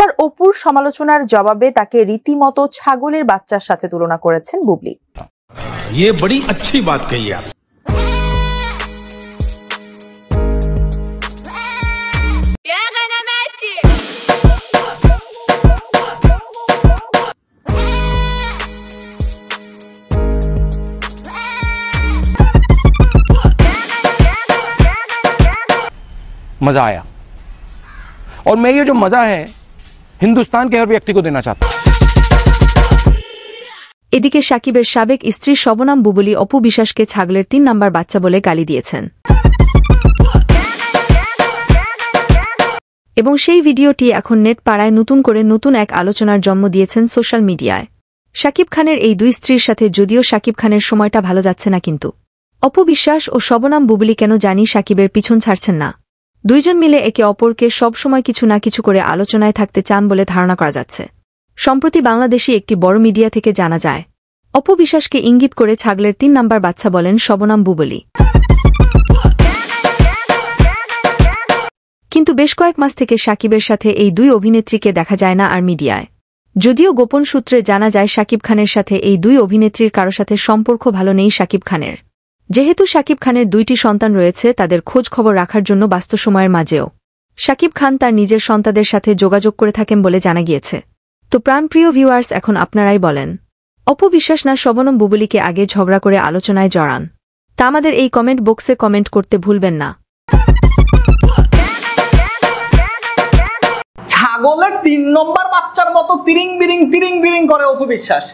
এবার অপুর সমালোচনার জবাবে তাকে রীতিমতো ছাগলের বাচ্চার সাথে তুলনা করেছেন বুবলি। ये बड़ी अच्छी बात कही आप। मजा आया और मैं ये जो मजा है हिंदुस्तान के हर व्यक्ति को देना चाहता हूं। এদিকে সাকিবের সাবেক স্ত্রী শবনম বুবলি অপু বিশ্বাসকে ছাগলের ৩ নাম্বার বাচ্চা বলে গালি দিয়েছেন এবং সেই ভিডিওটি এখন নেট পাড়ায় নতুন করে নতুন এক আলোচনার জন্ম দিয়েছেন সোশ্যাল মিডিয়ায়। শাকিব খানের এই দুই স্ত্রীর সাথে যদিও শাকিব খানের সময়টা ভালো যাচ্ছে না, কিন্তু অপু বিশ্বাস ও শবনম বুবলি কেন জানি শাকিবের পিছন ছাড়ছেন না। দুইজন মিলে একে অপরকে সবসময় কিছু না কিছু করে আলোচনায় থাকতে চান বলে ধারণা করা যাচ্ছে। সম্প্রতি বাংলাদেশি একটি বড় মিডিয়া থেকে জানা যায় অপু বিশ্বাসকে ইঙ্গিত করে ছাগলের ৩ নাম্বার বাচ্চা বলেন শবনম বুবলি। কিন্তু বেশ কয়েক মাস থেকে শাকিবের সাথে এই দুই অভিনেত্রীকে দেখা যায় না আর মিডিয়ায়। যদিও গোপন সূত্রে জানা যায় শাকিব খানের সাথে এই দুই অভিনেত্রীর কারো সাথে সম্পর্ক ভালো নেই শাকিব খানের। যেহেতু শাকিব খানের 2টি সন্তান রয়েছে, তাদের খোঁজ খবর রাখার জন্য ব্যস্ত সময়ের মাঝেও শাকিব খান তার নিজের সন্তানদের সাথে যোগাযোগ করে থাকেন বলে জানা গিয়েছে। তো প্রাণপ্রিয় ভিউয়ার্স, এখন আপনারাই বলেন অপু বিশ্বাস না শবনম বুবলিকে আগে ঝগড়া করে আলোচনায় জড়ান? তা আমাদের এই কমেন্ট বক্সে কমেন্ট করতে ভুলবেন না। ছাগলের 3 নম্বর বাচ্চার মতো তিরিং বিরিং করে অপু বিশ্বাস।